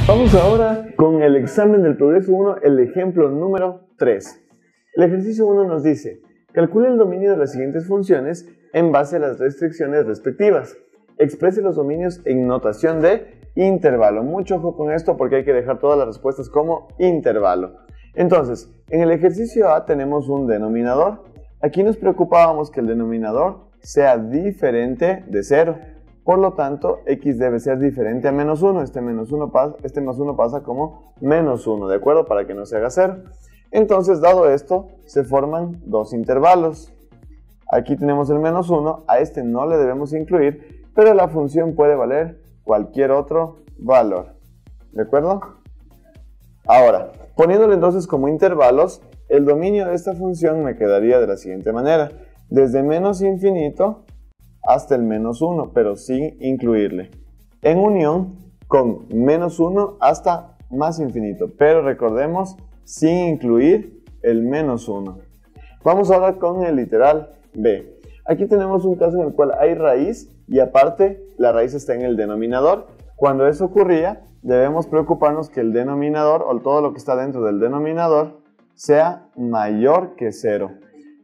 Vamos ahora con el examen del progreso 1, el ejemplo número 3. El ejercicio 1 nos dice, calcule el dominio de las siguientes funciones en base a las restricciones respectivas. Exprese los dominios en notación de intervalo. Mucho ojo con esto porque hay que dejar todas las respuestas como intervalo. Entonces, en el ejercicio A tenemos un denominador. Aquí nos preocupábamos que el denominador sea diferente de 0. Por lo tanto, x debe ser diferente a menos 1. Este más 1 pasa como menos 1, ¿de acuerdo? Para que no se haga 0. Entonces, dado esto, se forman dos intervalos. Aquí tenemos el menos 1, a este no le debemos incluir, pero la función puede valer cualquier otro valor. ¿De acuerdo? Ahora, poniéndolo entonces como intervalos, el dominio de esta función me quedaría de la siguiente manera. Desde menos infinito hasta el menos 1, pero sin incluirle. En unión con menos 1 hasta más infinito, pero recordemos, sin incluir el menos 1. Vamos ahora con el literal B. Aquí tenemos un caso en el cual hay raíz y aparte la raíz está en el denominador. Cuando eso ocurría, debemos preocuparnos que el denominador o todo lo que está dentro del denominador sea mayor que 0.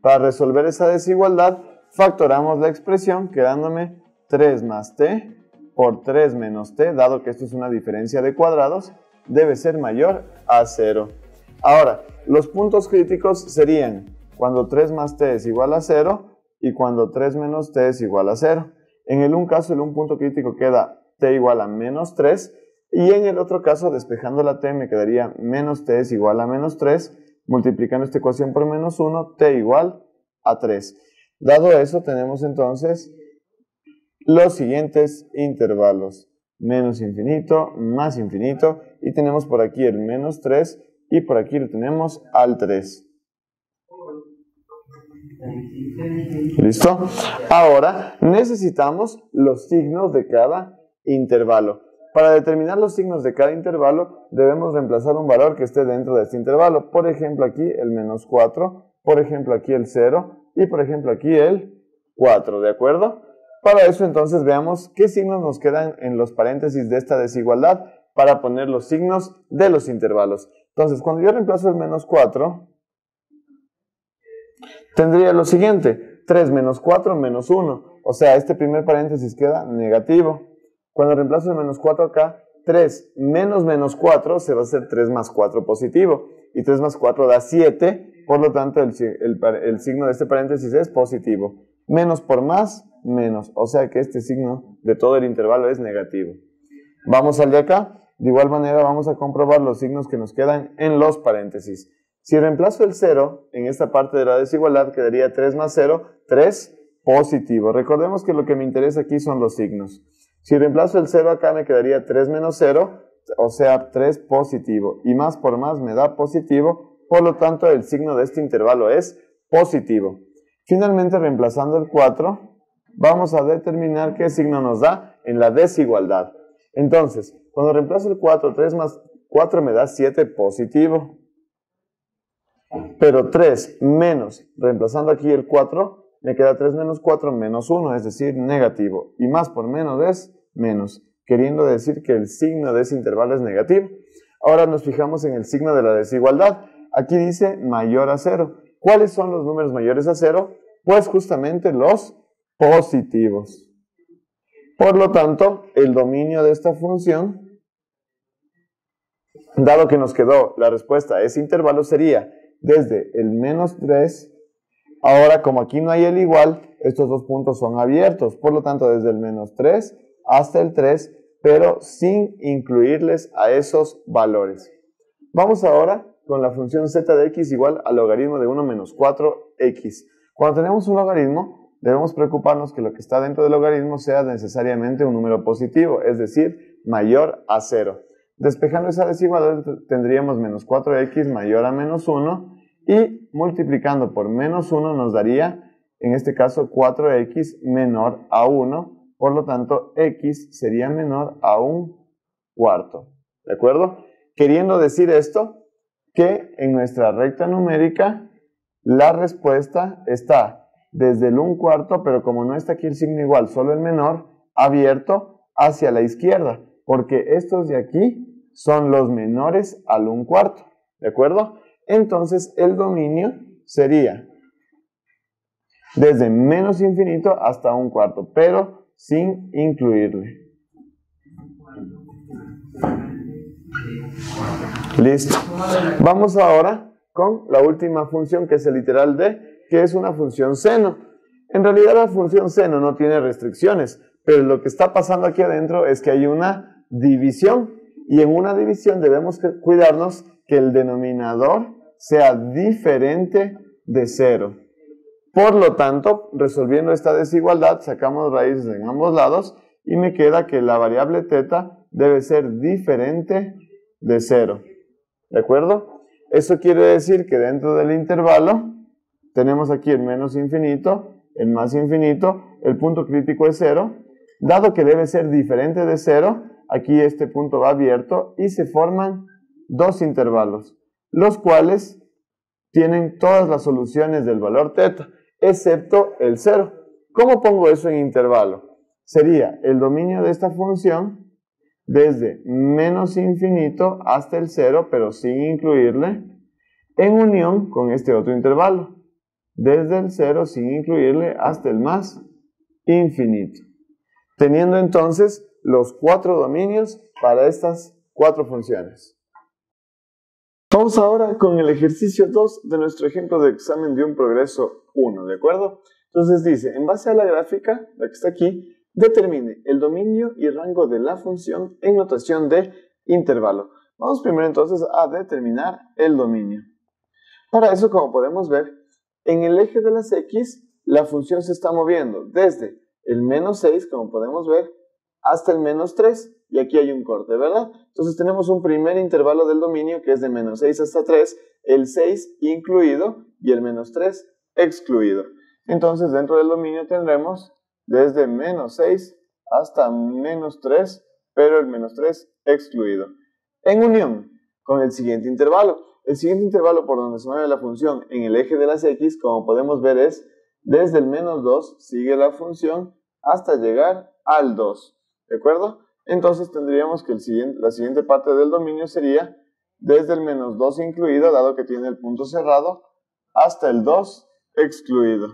Para resolver esa desigualdad, factoramos la expresión quedándome 3 más t por 3 menos t, dado que esto es una diferencia de cuadrados, debe ser mayor a 0. Ahora, los puntos críticos serían cuando 3 más t es igual a 0 y cuando 3 menos t es igual a 0. En el un caso, el un punto crítico queda t igual a menos 3 y en el otro caso, despejando la t, me quedaría menos t es igual a menos 3, multiplicando esta ecuación por menos 1, t igual a 3. Dado eso, tenemos entonces los siguientes intervalos. Menos infinito, más infinito, y tenemos por aquí el menos 3, y por aquí lo tenemos al 3. ¿Listo? Ahora necesitamos los signos de cada intervalo. Para determinar los signos de cada intervalo, debemos reemplazar un valor que esté dentro de este intervalo. Por ejemplo, aquí el menos 4, por ejemplo, aquí el 0, y por ejemplo aquí el 4, ¿de acuerdo? Para eso entonces veamos qué signos nos quedan en los paréntesis de esta desigualdad para poner los signos de los intervalos. Entonces, cuando yo reemplazo el menos 4, tendría lo siguiente, 3 menos 4 menos 1, o sea, este primer paréntesis queda negativo. Cuando reemplazo el menos 4 acá, 3 menos menos 4 se va a hacer 3 más 4 positivo, y 3 más 4 da 7, por lo tanto el signo de este paréntesis es positivo. Menos por más, menos, o sea que este signo de todo el intervalo es negativo. Vamos al de acá, de igual manera vamos a comprobar los signos que nos quedan en los paréntesis. Si reemplazo el 0 en esta parte de la desigualdad, quedaría 3 más 0, 3 positivo. Recordemos que lo que me interesa aquí son los signos. Si reemplazo el 0 acá, me quedaría 3 menos 0, o sea 3 positivo. Y más por más me da positivo, por lo tanto el signo de este intervalo es positivo. Finalmente, reemplazando el 4, vamos a determinar qué signo nos da en la desigualdad. Entonces, cuando reemplazo el 4, 3 más 4 me da 7 positivo. Pero 3 menos, reemplazando aquí el 4, me queda 3 menos 4 menos 1, es decir, negativo. Y más por menos es menos, queriendo decir que el signo de ese intervalo es negativo. Ahora nos fijamos en el signo de la desigualdad. Aquí dice mayor a 0. ¿Cuáles son los números mayores a 0? Pues justamente los positivos. Por lo tanto, el dominio de esta función, dado que nos quedó la respuesta a ese intervalo, sería desde el menos 3. Ahora, como aquí no hay el igual, estos dos puntos son abiertos. Por lo tanto, desde el menos 3 hasta el 3, pero sin incluirles a esos valores. Vamos ahora con la función z de x igual al logaritmo de 1 menos 4x. Cuando tenemos un logaritmo, debemos preocuparnos que lo que está dentro del logaritmo sea necesariamente un número positivo, es decir, mayor a 0. Despejando esa desigualdad tendríamos menos 4x mayor a menos 1 y multiplicando por menos 1 nos daría, en este caso, 4x menor a 1, por lo tanto, x sería menor a 1/4. ¿De acuerdo? Queriendo decir esto, que en nuestra recta numérica la respuesta está desde el 1/4, pero como no está aquí el signo igual, solo el menor, abierto hacia la izquierda, porque estos de aquí son los menores al 1/4, ¿de acuerdo? Entonces el dominio sería desde menos infinito hasta 1/4, pero sin incluirle. Listo. Vamos ahora con la última función, que es el literal de, que es una función seno. En realidad la función seno no tiene restricciones, pero lo que está pasando aquí adentro es que hay una división, y en una división debemos cuidarnos que el denominador sea diferente de 0. Por lo tanto, resolviendo esta desigualdad, sacamos raíces en ambos lados y me queda que la variable θ debe ser diferente de 0. ¿De acuerdo? Eso quiere decir que dentro del intervalo tenemos aquí el menos infinito, el más infinito, el punto crítico es 0. Dado que debe ser diferente de 0, aquí este punto va abierto y se forman dos intervalos, los cuales tienen todas las soluciones del valor θ, excepto el 0. ¿Cómo pongo eso en intervalo? Sería el dominio de esta función desde menos infinito hasta el 0, pero sin incluirle, en unión con este otro intervalo, desde el 0 sin incluirle hasta el más infinito. Teniendo entonces los 4 dominios para estas 4 funciones. Vamos ahora con el ejercicio 2 de nuestro ejemplo de examen de un progreso 1, ¿de acuerdo? Entonces dice, en base a la gráfica, la que está aquí, determine el dominio y rango de la función en notación de intervalo. Vamos primero entonces a determinar el dominio. Para eso, como podemos ver, en el eje de las X, la función se está moviendo desde el menos 6, como podemos ver, hasta el menos 3, y aquí hay un corte, ¿verdad? Entonces tenemos un primer intervalo del dominio que es de menos 6 hasta 3, el 6 incluido y el menos 3 excluido. Entonces dentro del dominio tendremos desde menos 6 hasta menos 3, pero el menos 3 excluido. En unión con el siguiente intervalo. El siguiente intervalo por donde se mueve la función en el eje de las X, como podemos ver, es desde el menos 2, sigue la función hasta llegar al 2. ¿De acuerdo? Entonces tendríamos que la siguiente parte del dominio sería desde el menos 2 incluido, dado que tiene el punto cerrado, hasta el 2 excluido.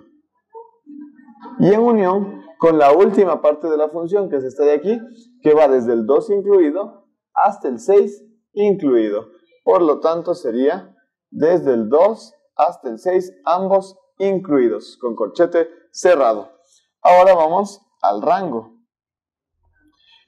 Y en unión con la última parte de la función, que es esta de aquí, que va desde el 2 incluido hasta el 6 incluido. Por lo tanto sería desde el 2 hasta el 6, ambos incluidos, con corchete cerrado. Ahora vamos al rango.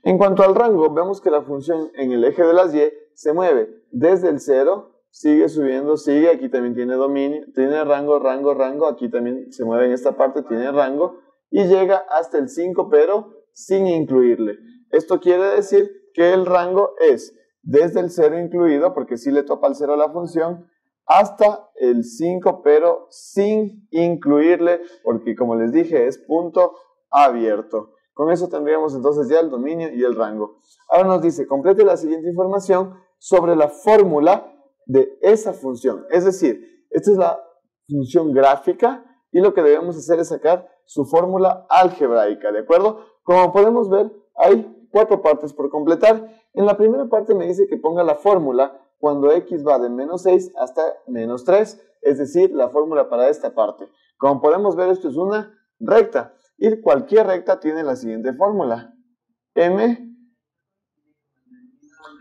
En cuanto al rango, vemos que la función en el eje de las Y se mueve desde el 0, sigue subiendo, sigue, aquí también tiene dominio, tiene rango, aquí también se mueve en esta parte, tiene rango, y llega hasta el 5, pero sin incluirle. Esto quiere decir que el rango es desde el 0 incluido, porque sí le topa el 0 a la función, hasta el 5, pero sin incluirle, porque como les dije, es punto abierto. Con eso tendríamos entonces ya el dominio y el rango. Ahora nos dice, complete la siguiente información sobre la fórmula de esa función. Es decir, esta es la función gráfica y lo que debemos hacer es sacar su fórmula algebraica, ¿de acuerdo? Como podemos ver, hay 4 partes por completar. En la primera parte me dice que ponga la fórmula cuando X va de menos 6 hasta menos 3, es decir, la fórmula para esta parte. Como podemos ver, esto es una recta. Y cualquier recta tiene la siguiente fórmula. M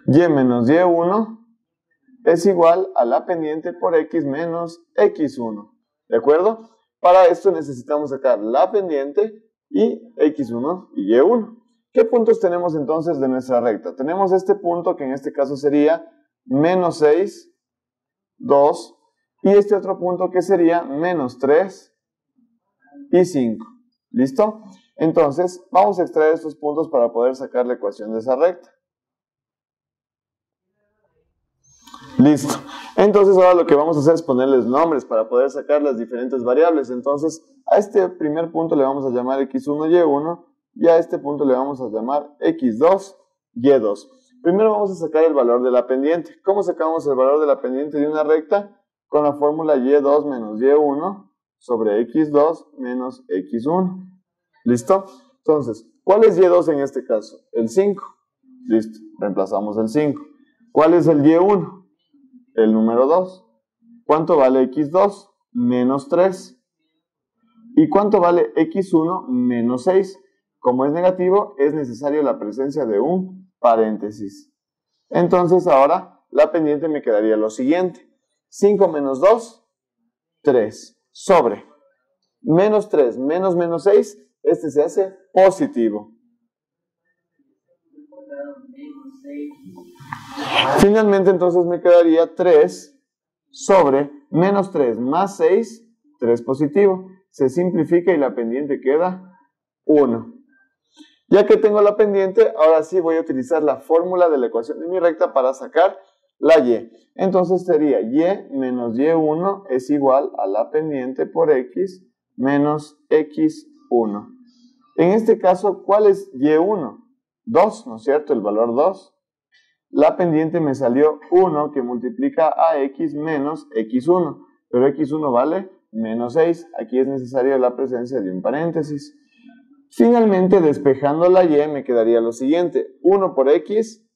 y menos y1 es igual a la pendiente por x menos x1. ¿De acuerdo? Para esto necesitamos sacar la pendiente y x1 y y1. ¿Qué puntos tenemos entonces de nuestra recta? Tenemos este punto que en este caso sería menos 6, 2, y este otro punto que sería menos 3 y 5. ¿Listo? Entonces, vamos a extraer estos puntos para poder sacar la ecuación de esa recta. Listo. Entonces, ahora lo que vamos a hacer es ponerles nombres para poder sacar las diferentes variables. Entonces, a este primer punto le vamos a llamar x1, y1, y a este punto le vamos a llamar x2, y2. Primero vamos a sacar el valor de la pendiente. ¿Cómo sacamos el valor de la pendiente de una recta? Con la fórmula y2 menos y1 sobre x2 menos x1. ¿Listo? Entonces, ¿cuál es y2 en este caso? El 5. Listo, reemplazamos el 5. ¿Cuál es el y1? El número 2. ¿Cuánto vale x2? Menos 3. ¿Y cuánto vale x1? Menos 6. Como es negativo, es necesario la presencia de un paréntesis. Entonces ahora la pendiente me quedaría lo siguiente. 5 menos 2, 3. Sobre menos 3 menos menos 6, este se hace positivo. Finalmente entonces me quedaría 3 sobre menos 3 más 6, 3 positivo. Se simplifica y la pendiente queda 1. Ya que tengo la pendiente, ahora sí voy a utilizar la fórmula de la ecuación de mi recta para sacar la y. Entonces sería y menos y1 es igual a la pendiente por x menos x1. En este caso, ¿cuál es y1? 2, ¿no es cierto? El valor 2. La pendiente me salió 1 que multiplica a x menos x1. Pero x1 vale menos 6. Aquí es necesaria la presencia de un paréntesis. Finalmente, despejando la y, me quedaría lo siguiente. 1 por x,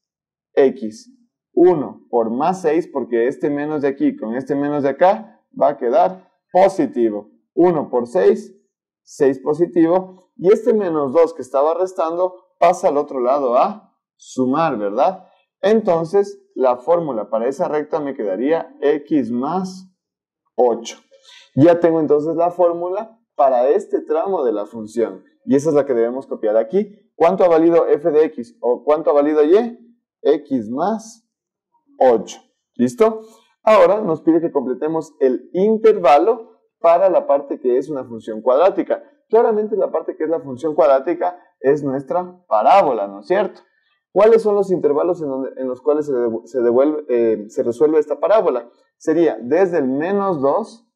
x. 1 por más 6, porque este menos de aquí con este menos de acá va a quedar positivo. 1 por 6, 6 positivo. Y este menos 2 que estaba restando pasa al otro lado a sumar, ¿verdad? Entonces, la fórmula para esa recta me quedaría x más 8. Ya tengo entonces la fórmula para este tramo de la función. Y esa es la que debemos copiar aquí. ¿Cuánto ha valido f de x? ¿O cuánto ha valido y? X más 8. ¿Listo? Ahora nos pide que completemos el intervalo para la parte que es una función cuadrática. Claramente la parte que es la función cuadrática es nuestra parábola, ¿no es cierto? ¿Cuáles son los intervalos en los cuales se resuelve esta parábola? Sería desde el menos 2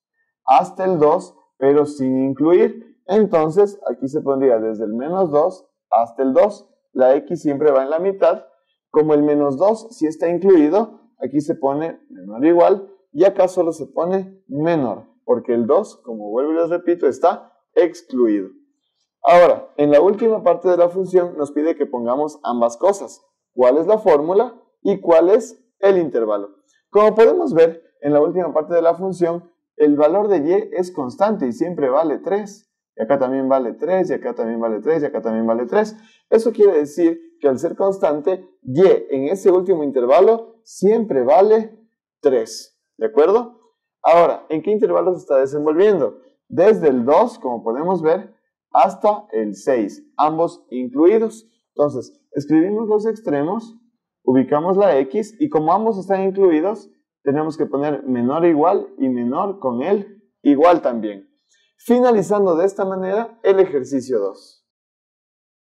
hasta el 2, pero sin incluir. Entonces, aquí se pondría desde el menos 2 hasta el 2. La x siempre va en la mitad. Como el menos 2 sí está incluido, aquí se pone menor o igual, y acá solo se pone menor, porque el 2, como vuelvo y les repito, está excluido. Ahora, en la última parte de la función nos pide que pongamos ambas cosas. ¿Cuál es la fórmula y cuál es el intervalo? Como podemos ver, en la última parte de la función, el valor de y es constante y siempre vale 3. Y acá también vale 3, y acá también vale 3, y acá también vale 3. Eso quiere decir que al ser constante, y en ese último intervalo siempre vale 3. ¿De acuerdo? Ahora, ¿en qué intervalo se está desenvolviendo? Desde el 2, como podemos ver, hasta el 6, ambos incluidos. Entonces, escribimos los extremos, ubicamos la x, y como ambos están incluidos, tenemos que poner menor o igual y menor con el igual también. Finalizando de esta manera el ejercicio 2.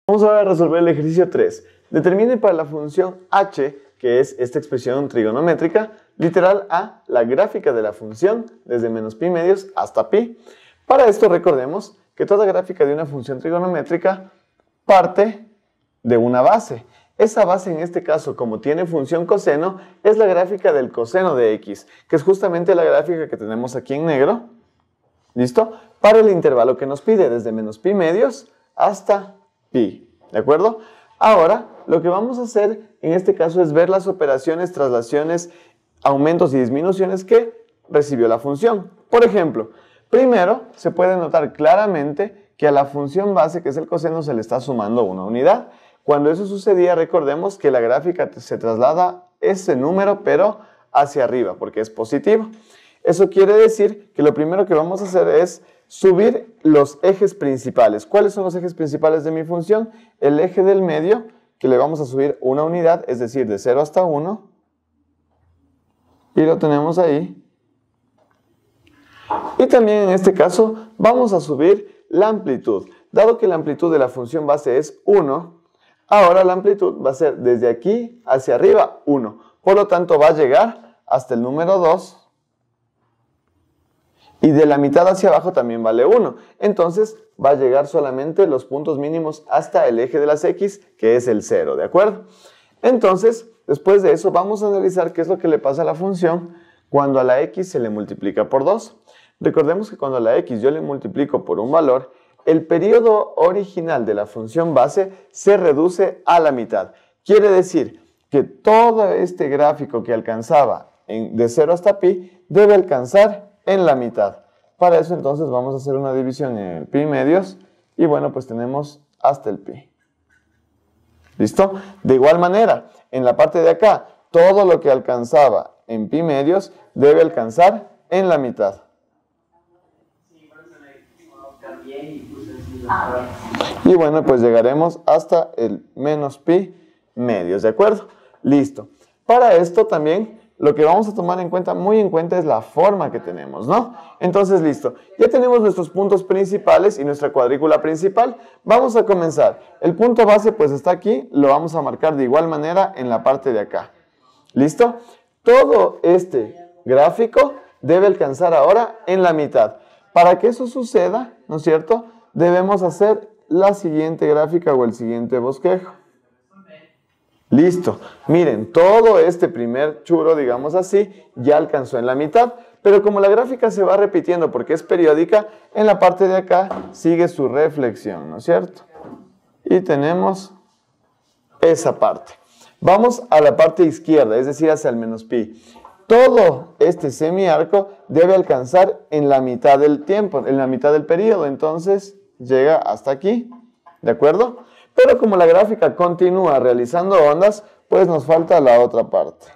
Vamos ahora a resolver el ejercicio 3. Determine para la función h, que es esta expresión trigonométrica, literal a la gráfica de la función desde menos pi medios hasta pi. Para esto recordemos que toda gráfica de una función trigonométrica parte de una base. Esa base en este caso, como tiene función coseno, es la gráfica del coseno de x, que es justamente la gráfica que tenemos aquí en negro. ¿Listo? Para el intervalo que nos pide, desde menos pi medios hasta pi. ¿De acuerdo? Ahora, lo que vamos a hacer en este caso es ver las operaciones, traslaciones, aumentos y disminuciones que recibió la función. Por ejemplo, primero se puede notar claramente que a la función base, que es el coseno, se le está sumando una unidad. Cuando eso sucedía, recordemos que la gráfica se traslada ese número, pero hacia arriba, porque es positivo. Eso quiere decir que lo primero que vamos a hacer es subir los ejes principales. ¿Cuáles son los ejes principales de mi función? El eje del medio, que le vamos a subir una unidad, es decir, de 0 hasta 1. Y lo tenemos ahí. Y también en este caso vamos a subir la amplitud. Dado que la amplitud de la función base es 1, ahora la amplitud va a ser desde aquí hacia arriba 1. Por lo tanto va a llegar hasta el número 2. Y de la mitad hacia abajo también vale 1. Entonces va a llegar solamente los puntos mínimos hasta el eje de las x, que es el 0, ¿de acuerdo? Entonces, después de eso vamos a analizar qué es lo que le pasa a la función cuando a la x se le multiplica por 2. Recordemos que cuando a la x yo le multiplico por un valor, el periodo original de la función base se reduce a la mitad. Quiere decir que todo este gráfico que alcanzaba de 0 hasta pi debe alcanzar en la mitad. Para eso entonces vamos a hacer una división en el pi medios y bueno, pues tenemos hasta el pi. ¿Listo? De igual manera, en la parte de acá, todo lo que alcanzaba en pi medios debe alcanzar en la mitad. Y bueno, pues llegaremos hasta el menos pi medios, ¿de acuerdo? Listo. Para esto también lo que vamos a tomar en cuenta, muy en cuenta, es la forma que tenemos, ¿no? Entonces, listo. Ya tenemos nuestros puntos principales y nuestra cuadrícula principal. Vamos a comenzar. El punto base pues está aquí, lo vamos a marcar de igual manera en la parte de acá. ¿Listo? Todo este gráfico debe alcanzar ahora en la mitad. Para que eso suceda, ¿no es cierto?, debemos hacer la siguiente gráfica o el siguiente bosquejo. Listo. Miren, todo este primer churo, digamos así, ya alcanzó en la mitad. Pero como la gráfica se va repitiendo porque es periódica, en la parte de acá sigue su reflexión, ¿no es cierto? Y tenemos esa parte. Vamos a la parte izquierda, es decir, hacia el menos pi. Todo este semiarco debe alcanzar en la mitad del tiempo, en la mitad del periodo. Entonces llega hasta aquí, ¿de acuerdo? Pero como la gráfica continúa realizando ondas, pues nos falta la otra parte.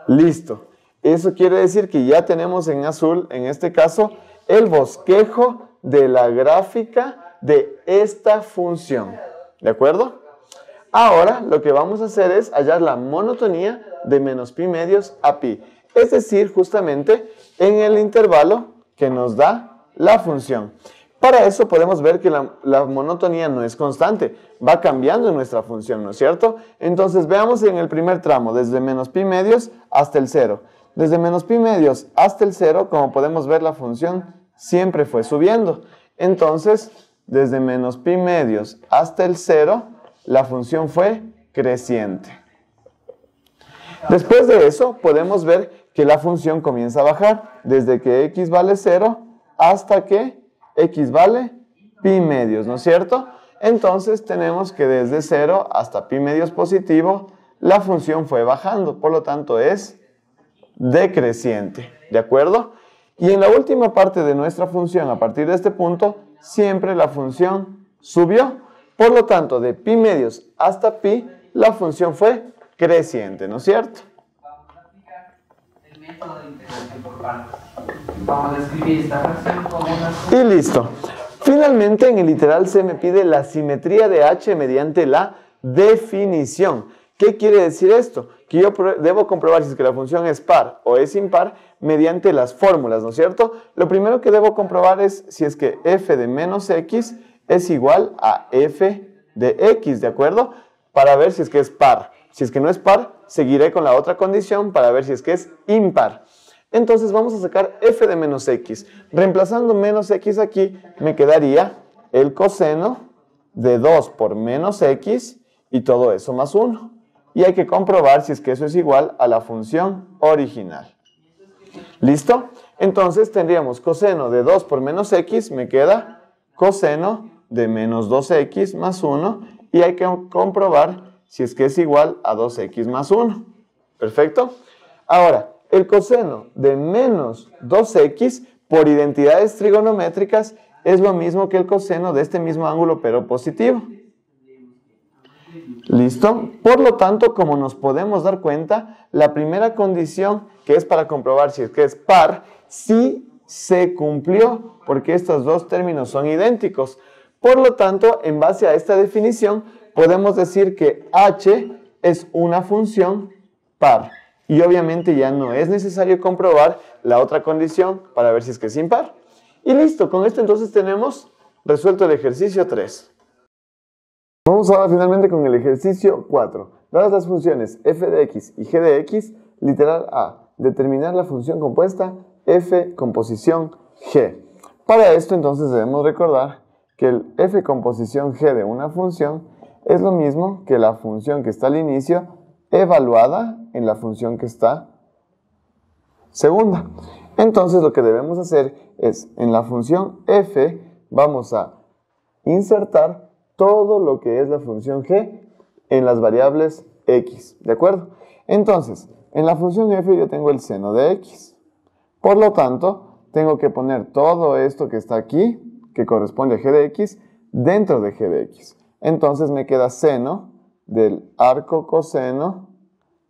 Listo. Eso quiere decir que ya tenemos en azul, en este caso, el bosquejo de la gráfica de esta función. ¿De acuerdo? Ahora lo que vamos a hacer es hallar la monotonía de menos pi medios a pi. Es decir, justamente en el intervalo que nos da la función. Para eso podemos ver que la monotonía no es constante, va cambiando en nuestra función, ¿no es cierto? Entonces veamos en el primer tramo, desde menos pi medios hasta el 0. Desde menos pi medios hasta el 0, como podemos ver, la función siempre fue subiendo. Entonces, desde menos pi medios hasta el 0, la función fue creciente. Después de eso, podemos ver que la función comienza a bajar, desde que x vale 0 hasta que x vale pi medios, ¿no es cierto? Entonces tenemos que desde 0 hasta pi medios positivo, la función fue bajando, por lo tanto es decreciente, ¿de acuerdo? Y en la última parte de nuestra función, a partir de este punto, siempre la función subió. Por lo tanto, de pi medios hasta pi, la función fue creciente, ¿no es cierto? Vamos a aplicar el método de integración por partes. Vamos a escribir esta fracción como una... Y listo. Finalmente, en el literal se me pide la simetría de H mediante la definición. ¿Qué quiere decir esto? Que yo debo comprobar si es que la función es par o es impar mediante las fórmulas, ¿no es cierto? Lo primero que debo comprobar es si es que f de menos x es igual a f de x, ¿de acuerdo? Para ver si es que es par. Si es que no es par, seguiré con la otra condición para ver si es que es impar. Entonces vamos a sacar f de menos x. Reemplazando menos x aquí, me quedaría el coseno de 2 por menos x y todo eso más 1. Y hay que comprobar si es que eso es igual a la función original. ¿Listo? Entonces tendríamos coseno de 2 por menos x, me queda coseno de menos 2x más 1. Y hay que comprobar si es que es igual a 2x más 1. ¿Perfecto? Ahora, el coseno de menos 2x por identidades trigonométricas es lo mismo que el coseno de este mismo ángulo pero positivo. ¿Listo? Por lo tanto, como nos podemos dar cuenta, la primera condición que es para comprobar si es que es par, sí se cumplió porque estos dos términos son idénticos. Por lo tanto, en base a esta definición, podemos decir que h es una función par. Y obviamente ya no es necesario comprobar la otra condición para ver si es que es impar. Y listo, con esto entonces tenemos resuelto el ejercicio 3. Vamos ahora finalmente con el ejercicio 4. Dadas las funciones f de x y g de x, literal A, determinar la función compuesta f composición g. Para esto entonces debemos recordar que el f composición g de una función es lo mismo que la función que está al inicio evaluada en la función que está segunda. Entonces lo que debemos hacer es, en la función f, vamos a insertar todo lo que es la función g en las variables x, ¿de acuerdo? Entonces, en la función f yo tengo el seno de x. Por lo tanto, tengo que poner todo esto que está aquí, que corresponde a g de x, dentro de g de x. Entonces me queda seno del arco coseno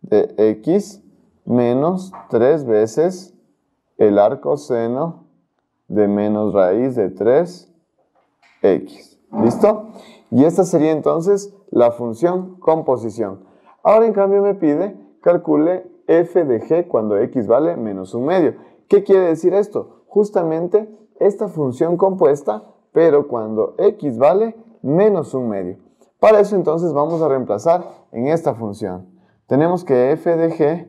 de x menos 3 veces el arco seno de menos raíz de 3x. ¿Listo? Y esta sería entonces la función composición. Ahora en cambio me pide calcule f de g cuando x vale menos 1/2. ¿Qué quiere decir esto? Justamente esta función compuesta, pero cuando x vale menos 1/2. Para eso entonces vamos a reemplazar en esta función. Tenemos que f de g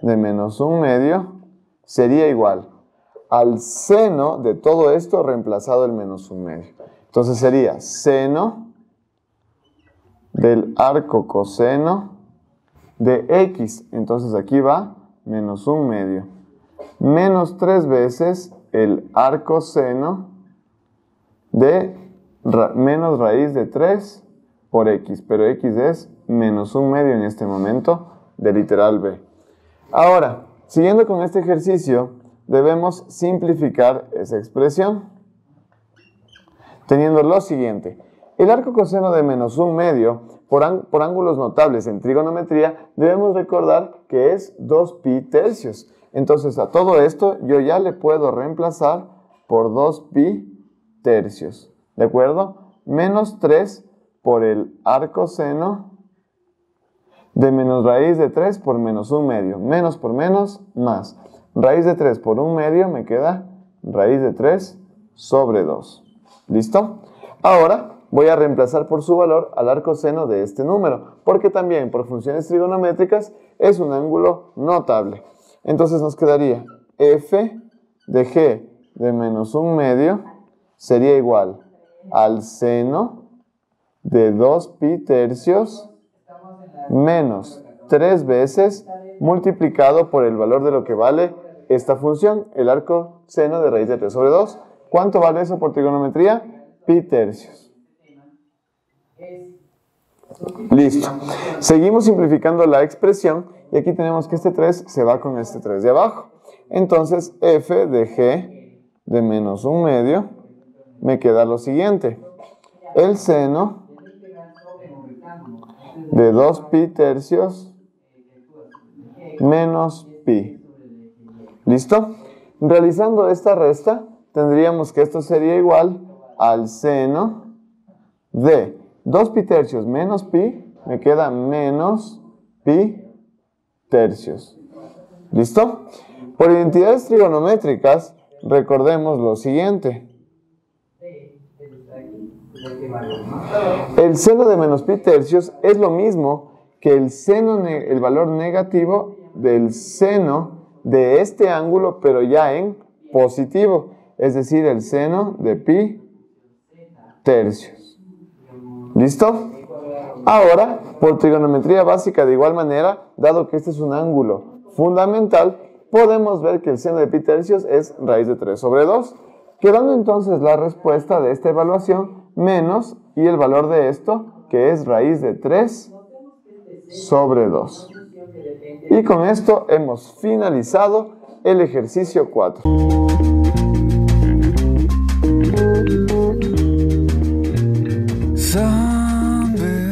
de menos 1/2 sería igual al seno de todo esto reemplazado el menos 1/2. Entonces sería seno del arco coseno de x. Entonces aquí va menos 1/2. Menos 3 veces el arco seno de menos raíz de 3 por x. Pero x es menos 1/2 en este momento de literal b. Ahora, siguiendo con este ejercicio, debemos simplificar esa expresión, teniendo lo siguiente. El arco coseno de menos 1/2, por ángulos notables en trigonometría, debemos recordar que es 2pi tercios. Entonces, a todo esto yo ya le puedo reemplazar por 2pi tercios. ¿De acuerdo? Menos 3 por el arco seno de menos raíz de 3 por menos 1/2. Menos por menos, más. Raíz de 3 por 1/2 me queda raíz de 3 sobre 2. ¿Listo? Ahora voy a reemplazar por su valor al arco seno de este número, porque también por funciones trigonométricas es un ángulo notable. Entonces nos quedaría f de g de menos 1/2 sería igual al seno de 2pi tercios menos 3 veces multiplicado por el valor de lo que vale esta función, el arco seno de raíz de 3 sobre 2. ¿Cuánto vale eso por trigonometría? Pi tercios. Listo. Seguimos simplificando la expresión y aquí tenemos que este 3 se va con este 3 de abajo. Entonces, f de g de menos 1/2 me queda lo siguiente. El seno de 2pi tercios menos pi. ¿Listo? Realizando esta resta, tendríamos que esto sería igual al seno de 2pi tercios menos pi, me queda menos pi tercios. ¿Listo? Por identidades trigonométricas, recordemos lo siguiente. El seno de menos pi tercios es lo mismo que el valor negativo del seno de este ángulo, pero ya en positivo, es decir, el seno de pi tercios. ¿Listo? Ahora, por trigonometría básica de igual manera, dado que este es un ángulo fundamental, podemos ver que el seno de pi tercios es raíz de 3 sobre 2, quedando entonces la respuesta de esta evaluación menos y el valor de esto, que es raíz de 3 sobre 2. Y con esto hemos finalizado el ejercicio 4. Someday